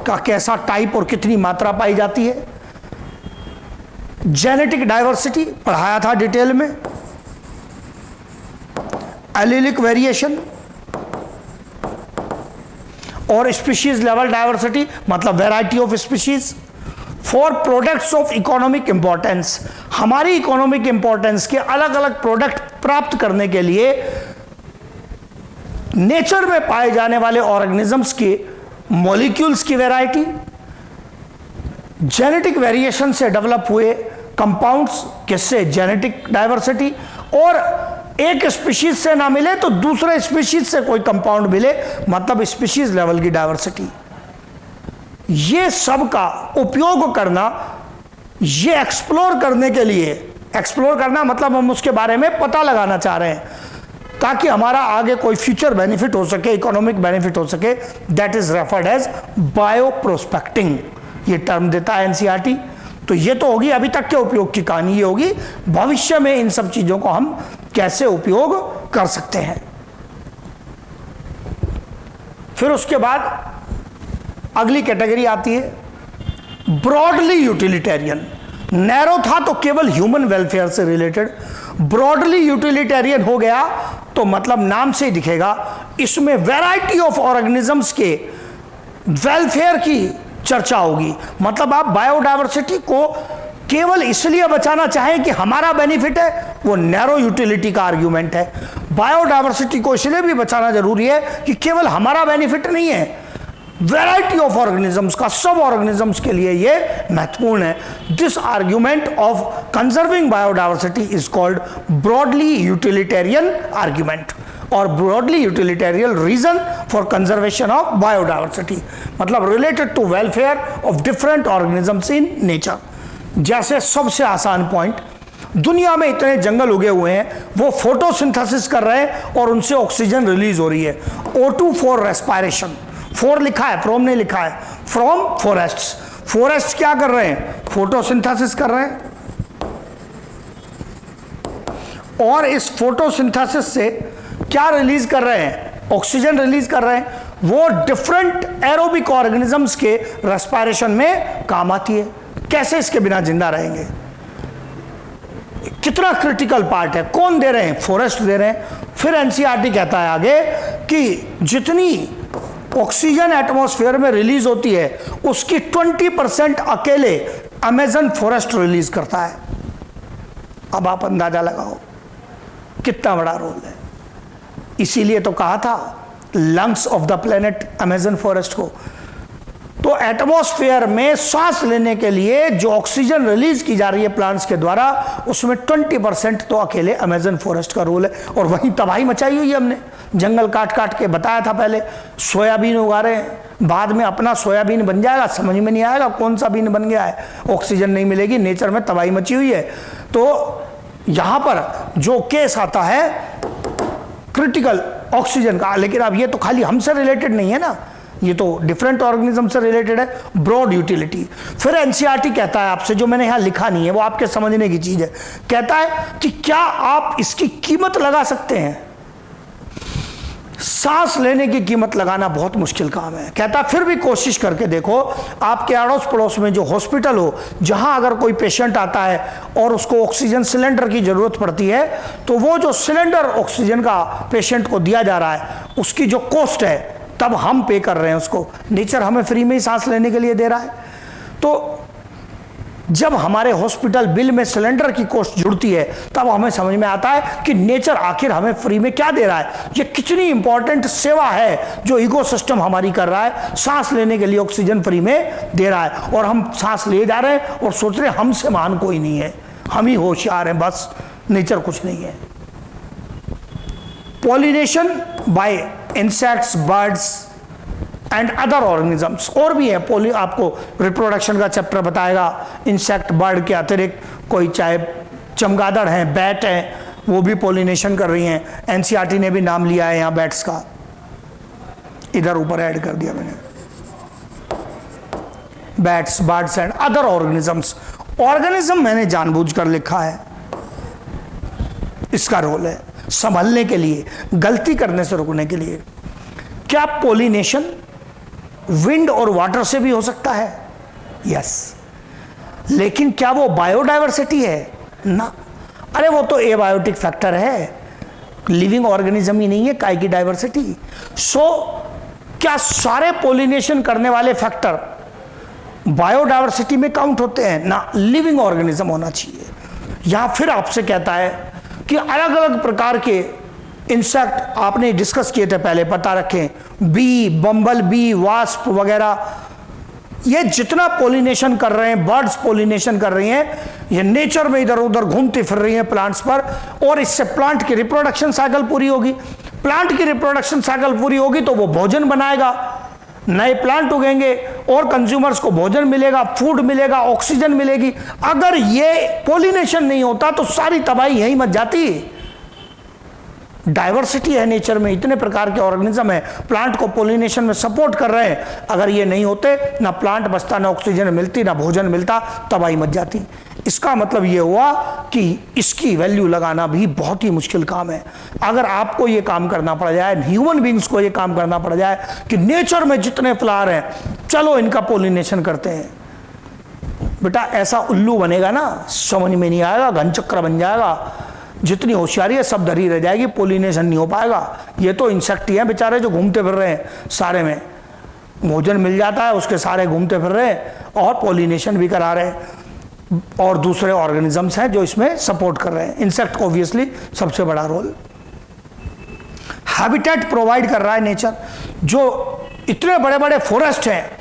का कैसा टाइप और कितनी मात्रा पाई जाती है। जेनेटिक डाइवर्सिटी पढ़ाया था डिटेल में। एलिलिक वेरिएशन और स्पीशीज लेवल डाइवर्सिटी मतलब variety of species. For products of economic importance, हमारी इकोनॉमिक इंपॉर्टेंस के अलग अलग प्रोडक्ट प्राप्त करने के लिए नेचर में पाए जाने वाले ऑर्गेनिजम्स के मॉलिक्यूल्स की वैरायटी, जेनेटिक वेरिएशन से डेवलप हुए कंपाउंड्स, किससे? Genetic diversity. और एक स्पीशीज से ना मिले तो दूसरे स्पीशीज से कोई कंपाउंड मिले, मतलब स्पीशीज लेवल की डाइवर्सिटी। ये सब का उपयोग करना, ये एक्सप्लोर करने के लिए, एक्सप्लोर करना मतलब हम उसके बारे में पता लगाना चाह रहे हैं ताकि हमारा आगे कोई फ्यूचर बेनिफिट हो सके, इकोनॉमिक बेनिफिट हो सके। That is referred as bio prospecting, ये टर्म देता है एनसीईआरटी। तो ये तो होगी अभी तक के उपयोग की कहानी, ये होगी भविष्य में इन सब चीजों को हम कैसे उपयोग कर सकते हैं। फिर उसके बाद अगली कैटेगरी आती है ब्रॉडली यूटिलिटेरियन। नैरो था तो केवल ह्यूमन वेलफेयर से रिलेटेड, ब्रॉडली यूटिलिटेरियन हो गया तो मतलब नाम से ही दिखेगा, इसमें वैरायटी ऑफ ऑर्गेनिजम्स के वेलफेयर की चर्चा होगी। मतलब आप बायोडायवर्सिटी को केवल इसलिए बचाना चाहें कि हमारा बेनिफिट है, वो नैरो यूटिलिटी का आर्ग्यूमेंट है। बायोडायवर्सिटी को इसलिए भी बचाना जरूरी है कि केवल हमारा बेनिफिट नहीं है, वैरायटी ऑफ ऑर्गेनिजम्स का, सब ऑर्गेनिजम्स के लिए ये महत्वपूर्ण है। This argument of conserving biodiversity is called broadly utilitarian argument और broadly utilitarian reason for conservation of biodiversity, मतलब related to welfare of different organisms in nature. जैसे सबसे आसान पॉइंट, दुनिया में इतने जंगल उगे हुए हैं, वो फोटोसिंथेसिस कर रहे हैं और उनसे ऑक्सीजन रिलीज हो रही है। O2 फॉर रेस्पायरेशन, फॉर लिखा है, फ्रॉम नहीं लिखा है, फ्रॉम फॉरेस्ट्स। फॉरेस्ट क्या कर रहे हैं? फोटोसिंथेसिस कर रहे हैं और इस फोटोसिंथेसिस से क्या रिलीज कर रहे हैं? ऑक्सीजन रिलीज कर रहे हैं। वो डिफरेंट एरोबिक ऑर्गेनिजम्स के रेस्पायरेशन में काम आती है। कैसे इसके बिना जिंदा रहेंगे? कितना क्रिटिकल पार्ट है, कौन दे रहे हैं? फॉरेस्ट दे रहे हैं। फिर एनसीईआरटी कहता है आगे कि जितनी ऑक्सीजन एटमॉस्फेयर में रिलीज होती है उसकी 20% अकेले अमेजन फॉरेस्ट रिलीज करता है। अब आप अंदाजा लगाओ कितना बड़ा रोल है। इसीलिए तो कहा था lungs of the planet Amazon forest को। तो एटमॉस्फेयर में सांस लेने के लिए जो ऑक्सीजन रिलीज की जा रही है प्लांट्स के द्वारा, उसमें 20% तो अकेले अमेजन फॉरेस्ट का रोल है। और वहीं तबाही मचाई हुई है हमने, जंगल काट काट के। बताया था पहले सोयाबीन उगा रहे हैं, बाद में अपना सोयाबीन बन जाएगा, समझ में नहीं आएगा कौन सा बीन बन गया है, ऑक्सीजन नहीं मिलेगी, नेचर में तबाही मची हुई है। तो यहां पर जो केस आता है क्रिटिकल ऑक्सीजन का, लेकिन अब ये तो खाली हमसे रिलेटेड नहीं है ना, ये तो डिफरेंट ऑर्गेनिज्म से रिलेटेड है, ब्रॉड यूटिलिटी। फिर एनसीईआरटी कहता है आपसे, जो मैंने यहां लिखा नहीं है वो आपके समझने की चीज है, कहता है कि क्या आप इसकी कीमत लगा सकते हैं? सांस लेने की कीमत लगाना बहुत मुश्किल काम है। कहता है फिर भी कोशिश करके देखो, आपके अड़ोस पड़ोस में जो हॉस्पिटल हो, जहां अगर कोई पेशेंट आता है और उसको ऑक्सीजन सिलेंडर की जरूरत पड़ती है, तो वो जो सिलेंडर ऑक्सीजन का पेशेंट को दिया जा रहा है उसकी जो कॉस्ट है तब हम पे कर रहे हैं उसको, नेचर हमें फ्री में ही सांस लेने के लिए दे रहा है। तो जब हमारे हॉस्पिटल बिल में सिलेंडर की कॉस्ट जुड़ती है तब हमें समझ में आता है कि नेचर आखिर हमें फ्री में क्या दे रहा है। ये कितनी इंपॉर्टेंट सेवा है जो इकोसिस्टम हमारी कर रहा है, सांस लेने के लिए ऑक्सीजन फ्री में दे रहा है और हम सांस ले जा रहे हैं और सोच रहे हैं हमसे महान कोई नहीं है, हम ही होशियार हैं, बस नेचर कुछ नहीं है। Pollination by insects, birds and other organisms, और भी है, आपको रिप्रोडक्शन का चैप्टर बताएगा। इंसेक्ट, बर्ड के अतिरिक्त कोई चाहे चमगादड़ हैं, बैट हैं, वो भी पॉलिनेशन कर रही हैं। एनसीईआरटी ने भी नाम लिया है यहाँ बैट्स का, इधर ऊपर ऐड कर दिया मैंने। Bats, birds and other organisms. Organism मैंने जानबूझकर लिखा है, इसका रोल है संभलने के लिए, गलती करने से रोकने के लिए। क्या पॉलिनेशन विंड और वाटर से भी हो सकता है? यस, लेकिन क्या वो बायोडायवर्सिटी है? ना, अरे वो तो एबायोटिक फैक्टर है, लिविंग ऑर्गेनिज्म ही नहीं है, काय की डायवर्सिटी। सो क्या सारे पॉलिनेशन करने वाले फैक्टर बायोडायवर्सिटी में काउंट होते हैं? ना, लिविंग ऑर्गेनिज्म होना चाहिए। यहां फिर आपसे कहता है कि अलग अलग प्रकार के इंसेक्ट आपने डिस्कस किए थे पहले, पता रखें, बी, बम्बल बी, वास्प वगैरह, ये जितना पॉलिनेशन कर रहे हैं, बर्ड्स पॉलिनेशन कर रही हैं, ये नेचर में इधर उधर घूमती फिर रही हैं प्लांट्स पर, और इससे प्लांट की रिप्रोडक्शन साइकिल पूरी होगी। प्लांट की रिप्रोडक्शन साइकिल पूरी होगी तो वो भोजन बनाएगा, नए प्लांट उगेंगे और कंज्यूमर्स को भोजन मिलेगा, फूड मिलेगा, ऑक्सीजन मिलेगी। अगर ये पोलिनेशन नहीं होता तो सारी तबाही यहीं मच जाती। डाइवर्सिटी है नेचर में, इतने प्रकार के ऑर्गेनिज्म है, प्लांट को पोलिनेशन में सपोर्ट कर रहे हैं। अगर ये नहीं होते, ना प्लांट बचता, ना ऑक्सीजन मिलती, ना भोजन मिलता, तबाही मच जाती। इसका मतलब ये हुआ कि इसकी वैल्यू लगाना भी बहुत ही मुश्किल काम है। अगर आपको ये काम करना पड़ जाए, ह्यूमन बींग्स को ये काम करना पड़ जाए कि नेचर में जितने फ्लावर हैं, चलो इनका पोलिनेशन करते हैं, बेटा ऐसा उल्लू बनेगा ना, समझ में नहीं आएगा, घन चक्र बन जाएगा। जितनी होशियारी है सब धरी रह जाएगी, पोलिनेशन नहीं हो पाएगा। ये तो इंसेक्ट ही हैं बेचारे जो घूमते फिर रहे हैं, सारे में भोजन मिल जाता है, उसके सारे घूमते फिर रहे हैं और पोलिनेशन भी करा रहे हैं। और दूसरे ऑर्गेनिजम्स हैं जो इसमें सपोर्ट कर रहे हैं। इंसेक्ट को ऑब्वियसली सबसे बड़ा रोल। हैबिटेट प्रोवाइड कर रहा है नेचर। जो इतने बड़े बड़े फॉरेस्ट हैं,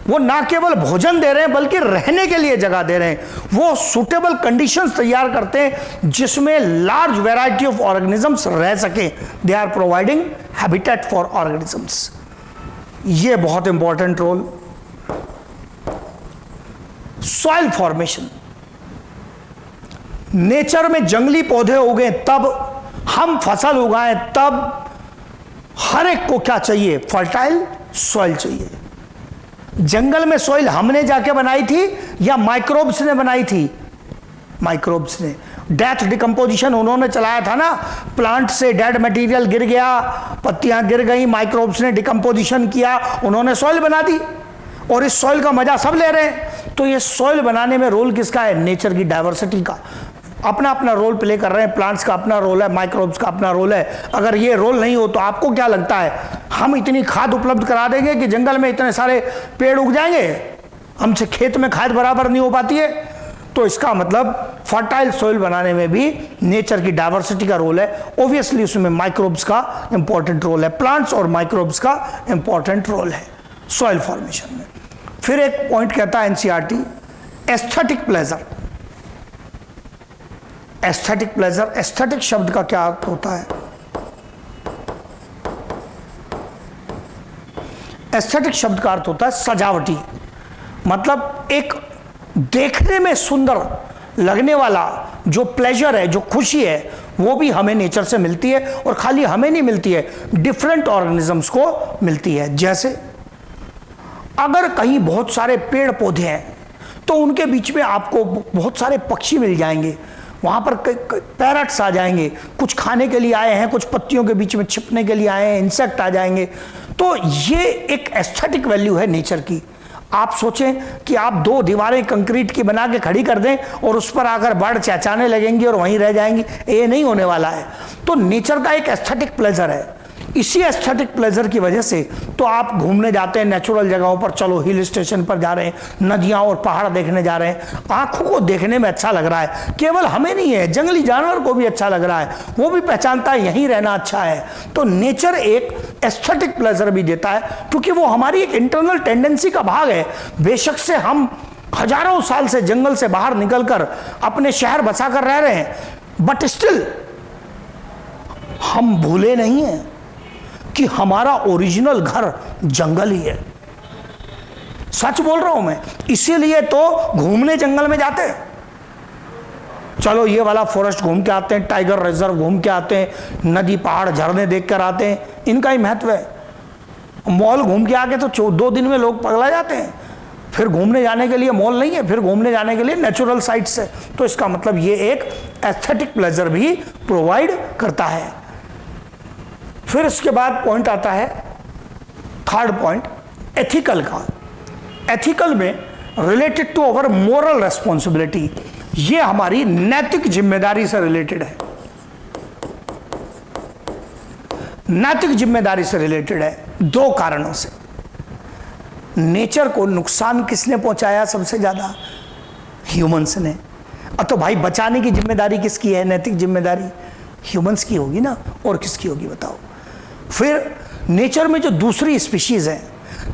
वो ना केवल भोजन दे रहे हैं बल्कि रहने के लिए जगह दे रहे हैं। वो सुटेबल कंडीशंस तैयार करते हैं जिसमें लार्ज वैरायटी ऑफ ऑर्गेनिजम्स रह सके। They are providing habitat for organisms. ये बहुत important role. Soil formation, nature में जंगली पौधे उगे तब हम फसल उगाएं, तब हर एक को क्या चाहिए? फर्टाइल सॉइल चाहिए। जंगल में सॉइल हमने जाके बनाई थी या माइक्रोब्स ने बनाई थी? माइक्रोब्स ने। डेथ डिकम्पोजिशन उन्होंने चलाया था ना, प्लांट से डेड मटेरियल गिर गया, पत्तियां गिर गई, माइक्रोब्स ने डिकम्पोजिशन किया, उन्होंने सॉइल बना दी और इस सॉइल का मजा सब ले रहे हैं। तो ये सॉइल बनाने में रोल किसका है? नेचर की डाइवर्सिटी का। अपना अपना रोल प्ले कर रहे हैं। प्लांट्स का अपना रोल है, माइक्रोब्स का अपना रोल है। अगर ये रोल नहीं हो तो आपको क्या लगता है हम इतनी खाद उपलब्ध करा देंगे कि जंगल में इतने सारे पेड़ उग जाएंगे? हमसे खेत में खाद बराबर नहीं हो पाती है। तो इसका मतलब फर्टाइल सॉइल बनाने में भी नेचर की डाइवर्सिटी का रोल है। ऑब्वियसली उसमें माइक्रोब्स का इंपॉर्टेंट रोल है, प्लांट्स और माइक्रोब्स का इंपॉर्टेंट रोल है सॉइल फॉर्मेशन में। फिर एक पॉइंट कहता है NCERT, aesthetic pleasure. Aesthetic pleasure, aesthetic शब्द का क्या अर्थ होता है? एस्थेटिक शब्द का अर्थ होता है सजावटी। मतलब एक देखने में सुंदर लगने वाला जो प्लेजर है, जो खुशी है, वो भी हमें नेचर से मिलती है। और खाली हमें नहीं मिलती है, डिफरेंट ऑर्गेनिजम्स को मिलती है। जैसे अगर कहीं बहुत सारे पेड़ पौधे हैं तो उनके बीच में आपको बहुत सारे पक्षी मिल जाएंगे, वहाँ पर पैरट्स आ जाएंगे, कुछ खाने के लिए आए हैं, कुछ पत्तियों के बीच में छिपने के लिए आए हैं, इंसेक्ट आ जाएंगे। तो ये एक एस्थेटिक वैल्यू है नेचर की। आप सोचें कि आप दो दीवारें कंक्रीट की बना के खड़ी कर दें और उस पर आकर बर्ड चहचहाने लगेंगी और वहीं रह जाएंगी, ये नहीं होने वाला है। तो नेचर का एक एस्थेटिक प्लेजर है। इसी एस्थेटिक प्लेजर की वजह से तो आप घूमने जाते हैं नेचुरल जगहों पर, चलो हिल स्टेशन पर जा रहे हैं, नदियां और पहाड़ देखने जा रहे हैं, आंखों को देखने में अच्छा लग रहा है। केवल हमें नहीं है, जंगली जानवर को भी अच्छा लग रहा है, वो भी पहचानता है यहीं रहना अच्छा है। तो नेचर एक एस्थेटिक प्लेजर भी देता है क्योंकि वो हमारी एक इंटरनल टेंडेंसी का भाग है। बेशक से हम हजारों साल से जंगल से बाहर निकलकर अपने शहर बसाकर रह रहे हैं, बट स्टिल हम भूले नहीं हैं कि हमारा ओरिजिनल घर जंगल ही है। सच बोल रहा हूं मैं, इसीलिए तो घूमने जंगल में जाते हैं। चलो ये वाला फॉरेस्ट घूम के आते हैं, टाइगर रिजर्व घूम के आते हैं, नदी पहाड़ झरने देख कर आते हैं, इनका ही महत्व है। मॉल घूम के आके तो 2 दिन में लोग पगला जाते हैं। फिर घूमने जाने के लिए मॉल नहीं है, फिर घूमने जाने के लिए नेचुरल साइट्स है। तो इसका मतलब ये एक एस्थेटिक प्लेजर भी प्रोवाइड करता है। फिर इसके बाद पॉइंट आता है, थर्ड पॉइंट, एथिकल का। एथिकल में related to our moral responsibility, ये हमारी नैतिक जिम्मेदारी से रिलेटेड है। नैतिक जिम्मेदारी से रिलेटेड है 2 कारणों से। नेचर को नुकसान किसने पहुंचाया सबसे ज्यादा? ह्यूमंस ने। तो भाई बचाने की जिम्मेदारी किसकी है? नैतिक जिम्मेदारी ह्यूमंस की होगी ना, और किसकी होगी बताओ? फिर नेचर में जो दूसरी स्पीशीज है,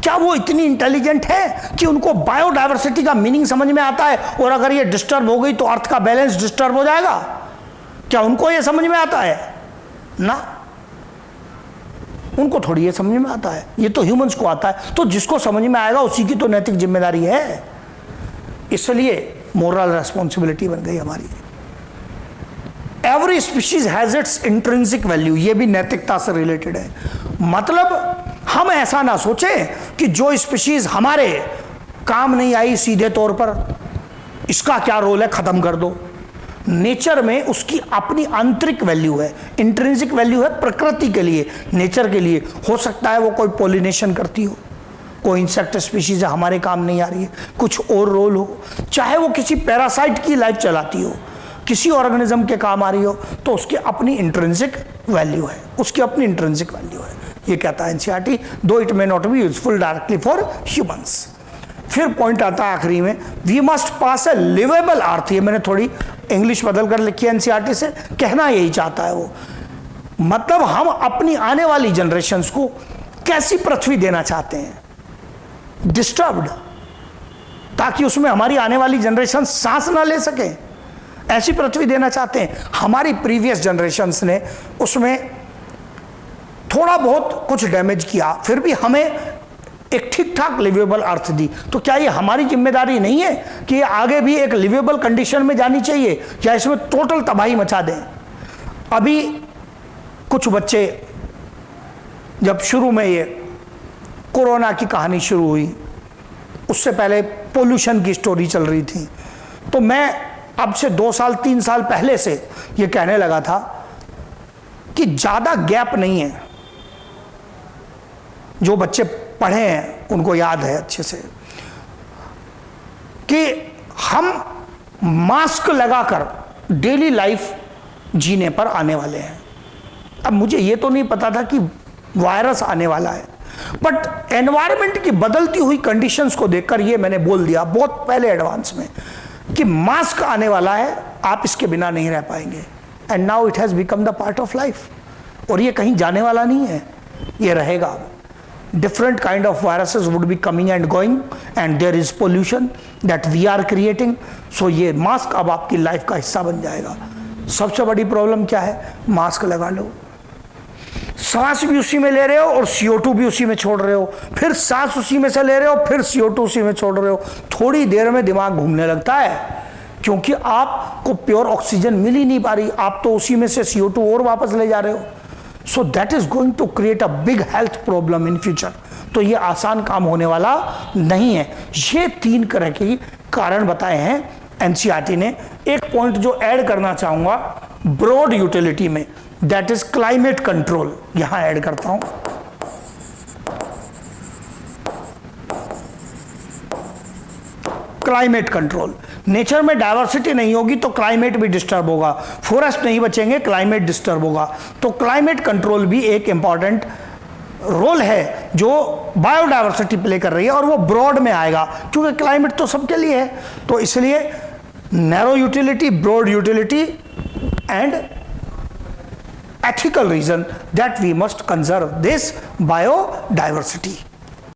क्या वो इतनी इंटेलिजेंट है कि उनको बायोडाइवर्सिटी का मीनिंग समझ में आता है? और अगर ये डिस्टर्ब हो गई तो अर्थ का बैलेंस डिस्टर्ब हो जाएगा, क्या उनको ये समझ में आता है? ना, उनको थोड़ी ये समझ में आता है, ये तो ह्यूमंस को आता है। तो जिसको समझ में आएगा उसी की तो नैतिक जिम्मेदारी है। इसलिए मोरल रेस्पॉन्सिबिलिटी बन गई हमारी। Every species has its intrinsic value, ये भी नैतिकता से रिलेटेड है। मतलब हम ऐसा ना सोचें कि जो स्पीशीज हमारे काम नहीं आई सीधे तौर पर, इसका क्या रोल है, खत्म कर दो। नेचर में उसकी अपनी आंतरिक वैल्यू है, इंट्रिंसिक वैल्यू है प्रकृति के लिए, नेचर के लिए। हो सकता है वो कोई पॉलिनेशन करती हो, कोई इंसेक्ट स्पीशीज हमारे काम नहीं आ रही है, कुछ और रोल हो, चाहे वो किसी पैरासाइट की लाइफ चलाती हो, किसी ऑर्गेनिज्म के काम आ रही हो, तो उसकी अपनी इंट्रिंसिक वैल्यू है, उसकी अपनी इंट्रिंसिक वैल्यू है। ये कहता है NCERT, though it may not be useful directly for humans. फिर पॉइंट आता है आखिरी में, we must pass a livable earth. ये मैंने थोड़ी इंग्लिश बदल कर लिखी है एनसीईआरटी से, कहना यही चाहता है वो। मतलब हम अपनी आने वाली जनरेशन्स को कैसी पृथ्वी देना चाहते हैं, डिस्टर्ब्ड, ताकि उसमें हमारी आने वाली जनरेशन सांस ना ले सके, ऐसी पृथ्वी देना चाहते हैं। हमारी प्रीवियस जनरेशन्स ने उसमें थोड़ा बहुत कुछ डैमेज किया, फिर भी हमें एक ठीक ठाक लिवेबल अर्थ दी। तो क्या ये हमारी जिम्मेदारी नहीं है कि ये आगे भी एक लिवेबल कंडीशन में जानी चाहिए, या इसमें टोटल तबाही मचा दें? अभी कुछ बच्चे, जब शुरू में ये कोरोना की कहानी शुरू हुई, उससे पहले पोल्यूशन की स्टोरी चल रही थी, तो मैं अब से 2 साल 3 साल पहले से ये कहने लगा था कि ज़्यादा गैप नहीं है। जो बच्चे पढ़े हैं उनको याद है अच्छे से कि हम मास्क लगाकर डेली लाइफ जीने पर आने वाले हैं। अब मुझे ये तो नहीं पता था कि वायरस आने वाला है, बट एनवायरनमेंट की बदलती हुई कंडीशंस को देखकर ये मैंने बोल दिया बहुत पहले एडवांस में कि मास्क आने वाला है, आप इसके बिना नहीं रह पाएंगे। And now it has become the part of life, और ये कहीं जाने वाला नहीं है, ये रहेगा। Different kind of viruses would be coming and going, and there is pollution that we are creating. So ये मास्क अब आपकी लाइफ का हिस्सा बन जाएगा। सबसे बड़ी प्रॉब्लम क्या है? मास्क लगा लो, सांस भी उसी में ले रहे हो और CO2 भी उसी में छोड़ रहे हो, फिर सांस उसी में से ले रहे हो, फिर CO2 उसी में छोड़ रहे हो। थोड़ी देर में दिमाग घूमने लगता है, क्योंकि आपको प्योर ऑक्सीजन मिल ही नहीं पा रही, आप तो उसी में से CO2 और वापस ले जा रहे हो। So that is going to create a big health problem in future. तो ये आसान काम होने वाला नहीं है। ये 3 तरह के कारण बताए हैं एनसीईआरटी ने। एक पॉइंट जो ऐड करना चाहूंगा ब्रॉड यूटिलिटी में, दैट इज क्लाइमेट कंट्रोल, यहां ऐड करता हूं। क्लाइमेट कंट्रोल, नेचर में डाइवर्सिटी नहीं होगी तो क्लाइमेट भी डिस्टर्ब होगा, फॉरेस्ट नहीं बचेंगे, क्लाइमेट डिस्टर्ब होगा। तो क्लाइमेट कंट्रोल भी एक इंपॉर्टेंट रोल है जो बायोडाइवर्सिटी प्ले कर रही है, और वो ब्रॉड में आएगा क्योंकि क्लाइमेट तो सबके लिए है। तो इसलिए narrow utility, broad utility and ethical reason that we must conserve this biodiversity.